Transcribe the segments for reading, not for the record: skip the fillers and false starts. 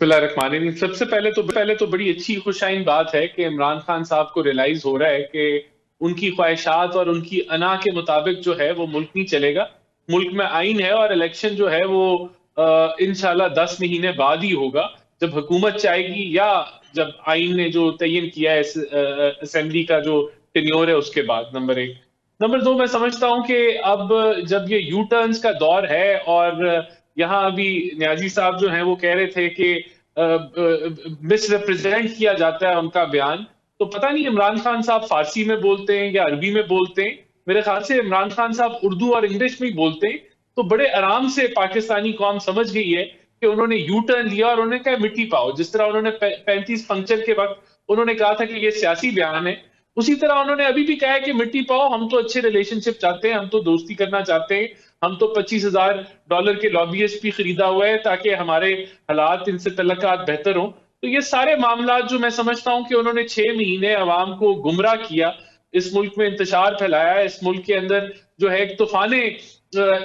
बिस्मिल्लाहिर्रहमानिर्रहीम। सबसे पहले तो बड़ी अच्छी खुशाइन बात है कि इमरान खान साहब को रियलाइज हो रहा है कि उनकी ख्वाहिशात और उनकी अना के मुताबिक जो है वो मुल्क नहीं चलेगा। मुल्क में आइन है और इलेक्शन जो है वो इंशाल्लाह 10 महीने बाद ही होगा, जब हुकूमत चाहेगी या जब आइन ने जो तयन किया है असेंबली का जो टेन्योर है उसके बाद। नंबर एक। नंबर दो, मैं समझता हूं कि अब जब ये यू टर्न्स का दौर है और यहाँ अभी न्याजी साहब जो हैं वो कह रहे थे कि मिस रिप्रेजेंट किया जाता है उनका बयान, तो पता नहीं इमरान खान साहब फारसी में बोलते हैं या अरबी में बोलते हैं। मेरे ख्याल से इमरान खान साहब उर्दू और इंग्लिश में ही बोलते हैं। तो बड़े आराम से पाकिस्तानी कौम समझ गई है कि उन्होंने यू टर्न लिया और उन्होंने कहा मिट्टी पाओ। जिस तरह उन्होंने 35 पंक्चर के वक्त उन्होंने कहा था कि ये सियासी बयान है, उसी तरह उन्होंने अभी भी कहा है कि मिट्टी पाओ, हम तो अच्छे रिलेशनशिप चाहते हैं, हम तो दोस्ती करना चाहते हैं, हम तो $25,000 के लॉबीइस्ट भी खरीदा हुआ है ताकि हमारे हालात इनसे तल्लकात बेहतर हों। तो ये सारे मामला जो मैं समझता हूं कि उन्होंने 6 महीने अवाम को गुमराह किया, इस मुल्क में इंतशार फैलाया, इस मुल्क के अंदर जो है एक तूफाने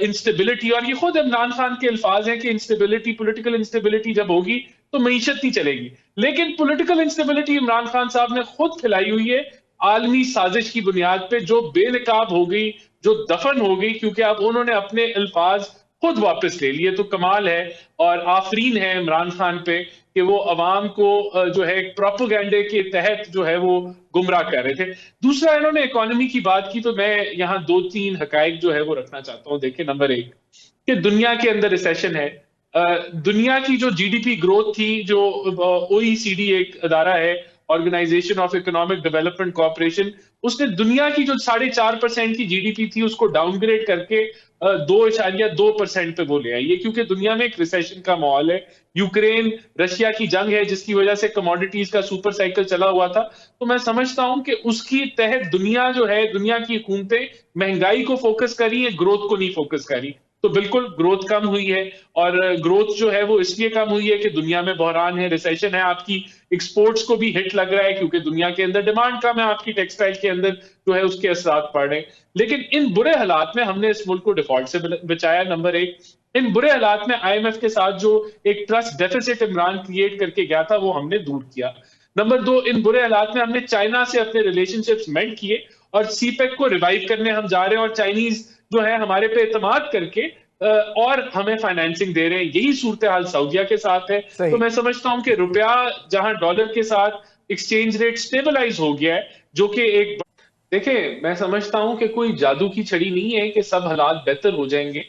इंस्टेबिलिटी, और ये खुद इमरान खान के अल्फाज हैं कि इंस्टेबिलिटी, पॉलिटिकल इंस्टेबिलिटी जब होगी तो मीशत नहीं चलेगी। लेकिन पॉलिटिकल इंस्टेबिलिटी इमरान खान साहब ने खुद फैलाई हुई है, आलमी साजिश की बुनियाद पे, जो बेनकाब हो गई, जो दफन हो गई, क्योंकि अब उन्होंने अपने अल्फाज खुद वापस ले लिए। तो कमाल है और आफरीन है इमरान खान पे कि वो अवाम को जो है प्रोपोगंडे के तहत जो है वो गुमराह कर रहे थे। दूसरा, इन्होंने इकोनॉमी की बात की, तो मैं यहाँ दो तीन हकायक जो है वो रखना चाहता हूँ। देखिए, नंबर एक कि दुनिया के अंदर रिसेशन है। दुनिया की जो जीडीपी ग्रोथ थी, जो ओईसीडी एक अदारा है, organisation of economic development corporation, उसने दुनिया की जो 4.5% की जीडीपी थी उसको डाउनग्रेड करके 2.2% पे वो ले आई है, क्योंकि दुनिया में एक रिसेशन का माहौल है। यूक्रेन रशिया की जंग है जिसकी वजह से कमोडिटीज का सुपर साइकिल चला हुआ था। तो मैं समझता हूं कि उसकी तहत दुनिया जो है, दुनिया की हुकूमतें महंगाई को फोकस करी है, ग्रोथ को नहीं फोकस करी। तो बिल्कुल ग्रोथ कम हुई है, और ग्रोथ जो है वो इसलिए कम हुई है कि दुनिया में बहरान है, रिसेशन है। आपकी एक्सपोर्ट्स को भी हिट लग रहा है क्योंकि दुनिया के अंदर डिमांड कम है, आपकी टेक्सटाइल के अंदर जो है उसके असरात पड़ रहे हैं। लेकिन इन बुरे हालात में हमने इस मुल्क को डिफॉल्ट से बचाया। नंबर एक, इन बुरे हालात में आईएमएफ के साथ जो एक ट्रस्ट डेफिसिट इमरान क्रिएट करके गया था वो हमने दूर किया। नंबर दो, इन बुरे हालात में हमने चाइना से अपने रिलेशनशिप्स मेंट किए और सीपेक को रिवाइव करने हम जा रहे हैं, और चाइनीज जो है हमारे पे एतमाद करके और हमें फाइनेंसिंग दे रहे हैं। यही सूरत हाल सऊदिया के साथ है। तो सही। मैं समझता हूं कि रुपया जहां डॉलर के साथ एक्सचेंज रेट स्टेबलाइज हो गया है, जो कि एक, देखिए मैं समझता हूं कि कोई जादू की छड़ी नहीं है कि सब हालात बेहतर हो जाएंगे।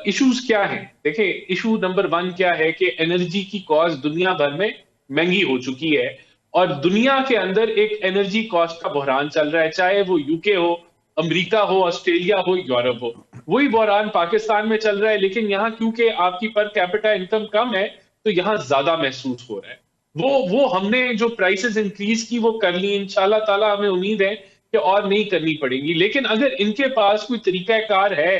इश्यूज क्या हैं? देखिए, इशू नंबर वन क्या है कि एनर्जी की कॉस्ट दुनिया भर में महंगी हो चुकी है, और दुनिया के अंदर एक एनर्जी कॉस्ट का बहरान चल रहा है, चाहे वो यूके हो, अमेरिका हो, ऑस्ट्रेलिया हो, यूरोप हो। वही बहरान पाकिस्तान में चल रहा है, लेकिन यहाँ क्योंकि आपकी पर कैपिटा इनकम कम है तो यहाँ ज्यादा महसूस हो रहा है। वो हमने जो प्राइसेस इंक्रीज की वो कर ली, इंशाल्लाह ताला हमें उम्मीद है कि और नहीं करनी पड़ेगी। लेकिन अगर इनके पास कोई तरीकाकार है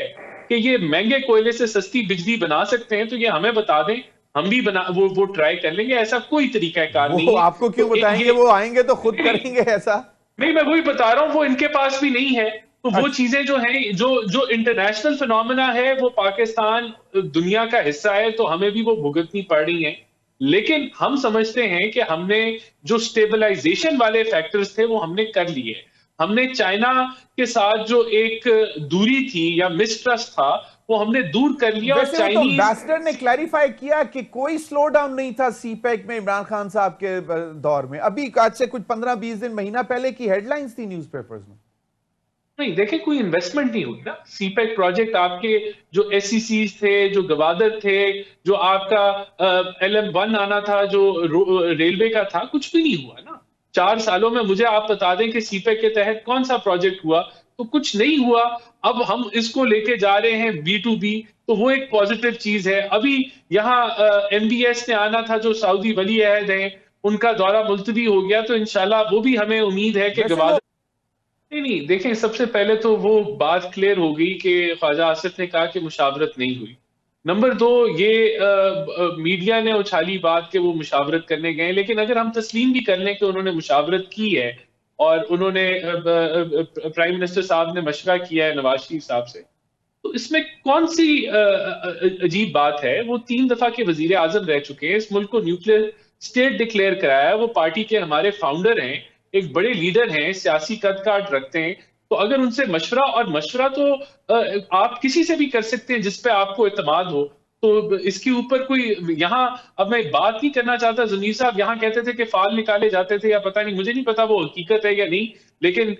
कि ये महंगे कोयले से सस्ती बिजली बना सकते हैं तो ये हमें बता दें, हम भी बना वो ट्राई कर लेंगे। ऐसा कोई तरीकाकार वो नहीं है। आपको क्यों तो बताएंगे, ये वो आएंगे तो खुद नहीं नहीं करेंगे ऐसा। नहीं, मैं वही बता रहा हूँ, वो इनके पास भी नहीं है। तो वो अच्छा। चीजें जो है, जो जो इंटरनेशनल फिनोमेना है, वो पाकिस्तान दुनिया का हिस्सा है तो हमें भी वो भुगतनी पड़ रही है। लेकिन हम समझते हैं कि हमने जो स्टेबलाइजेशन वाले फैक्टर्स थे वो हमने कर लिए। हमने चाइना के साथ जो एक दूरी थी या मिसट्रस्ट था वो हमने दूर कर लिया, और वैसे वो तो चाइनीज, एम्बेसडर ने क्लैरिफाई किया कि कोई स्लो डाउन नहीं था सीपैक में इमरान खान साहब के दौर में। अभी आज से कुछ 15-20 दिन, महीना पहले की हेडलाइंस थी न्यूज़पेपर्स में। नहीं देखे, कोई इन्वेस्टमेंट नहीं हुई ना। सीपेक प्रोजेक्ट आपके जो एससीसी थे, जो गवादर थे, जो आपका LM1 आना था, जो रेलवे का था, कुछ भी नहीं हुआ ना 4 सालों में। मुझे आप बता दें कि सीपेक के तहत कौन सा प्रोजेक्ट हुआ? तो कुछ नहीं हुआ। अब हम इसको लेके जा रहे हैं B2B, तो वो एक पॉजिटिव चीज है। अभी यहाँ MBS ने आना था, जो सऊदी वली अहद है, उनका दौरा मुलतवी हो गया, तो इंशाल्लाह वो भी हमें उम्मीद है कि वैसे वो गवादर, नहीं नहीं, देखें, सबसे पहले तो वो बात क्लियर हो गई कि ख्वाजा आसिफ ने कहा कि मुशावरत नहीं हुई। नंबर दो, ये मीडिया ने उछाली बात कि वो मुशावरत करने गए, लेकिन अगर हम तस्लीम भी कर लें कि उन्होंने मुशावरत की है और उन्होंने प्राइम मिनिस्टर साहब ने मशवरा किया है नवाज शरीफ साहब से, तो इसमें कौन सी अजीब बात है? वो 3 दफा के वजीर आजम रह चुके हैं, इस मुल्क को न्यूक्लियर स्टेट डिक्लेयर कराया है, वो पार्टी के हमारे फाउंडर हैं, एक बड़े लीडर हैं, सियासी कद काठ रखते हैं। तो अगर उनसे मशवरा, और मशवरा तो आप किसी से भी कर सकते हैं जिस पे आपको एतमाद हो, तो इसके ऊपर कोई यहाँ, अब मैं बात नहीं करना चाहता, ज़मीर साहब यहाँ कहते थे कि फाल निकाले जाते थे, या पता नहीं, मुझे नहीं पता वो हकीकत है या नहीं, लेकिन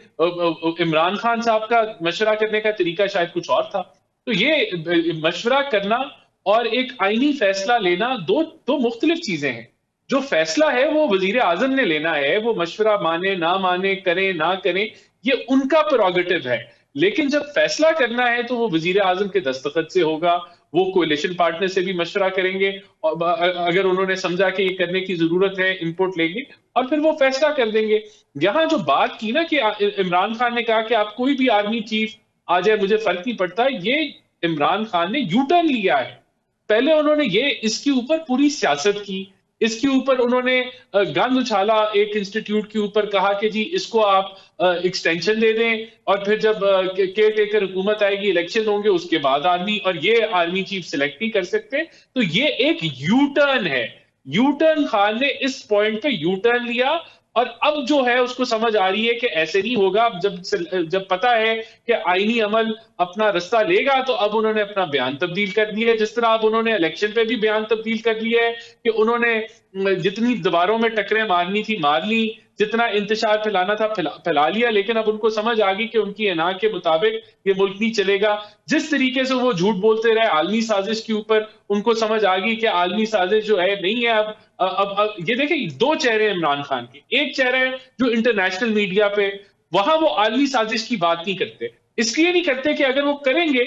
इमरान खान साहब का मशवरा करने का तरीका शायद कुछ और था। तो ये मशवरा करना और एक आईनी फैसला लेना दो दो मुख्तलिफ चीजें हैं। जो फैसला है वो वजीर आजम ने लेना है, वो मशवरा माने ना माने, करें ना करें, ये उनका प्रोगेटिव है। लेकिन जब फैसला करना है तो वो वजीर आजम के दस्तखत से होगा, वो कोalition पार्टनर से भी मशवरा करेंगे, और अगर उन्होंने समझा कि ये करने की जरूरत है, इनपुट लेंगे और फिर वो फैसला कर देंगे। यहाँ जो बात की ना कि इमरान खान ने कहा कि आप कोई भी आर्मी चीफ आ जाए मुझे फर्क नहीं पड़ता, ये इमरान खान ने यू टर्न लिया है। पहले उन्होंने ये इसके ऊपर पूरी सियासत की, इसके ऊपर उन्होंने गंद उछाला, एक इंस्टीट्यूट के ऊपर कहा कि जी इसको आप एक्सटेंशन दे दें, और फिर जब केयर टेकर हुकूमत आएगी, इलेक्शन होंगे, उसके बाद आर्मी, और ये आर्मी चीफ सिलेक्ट नहीं कर सकते। तो ये एक यू टर्न है। यू टर्न खान ने इस पॉइंट पे यू टर्न लिया, और अब जो है उसको समझ आ रही है कि ऐसे नहीं होगा। जब पता है कि आईनी अमल अपना रास्ता लेगा, तो अब उन्होंने अपना बयान तब्दील कर दिया है। जिस तरह अब उन्होंने इलेक्शन पे भी बयान तब्दील कर दिया है कि उन्होंने जितनी दीवारों में टकरें मारनी थी मार ली, जितना इंतशार फैलाना था फैला लिया, लेकिन अब उनको समझ आ गई कि उनकी अना के मुताबिक ये मुल्क नहीं चलेगा। जिस तरीके से वो झूठ बोलते रहे आलमी साजिश के ऊपर, उनको समझ आ गई कि आलमी साजिश जो है नहीं है। अब ये देखिए, दो चेहरे हैं इमरान खान के। एक चेहरा है जो इंटरनेशनल मीडिया पे, वहां वो आलमी साजिश की बात नहीं करते, इसलिए नहीं करते कि अगर वो करेंगे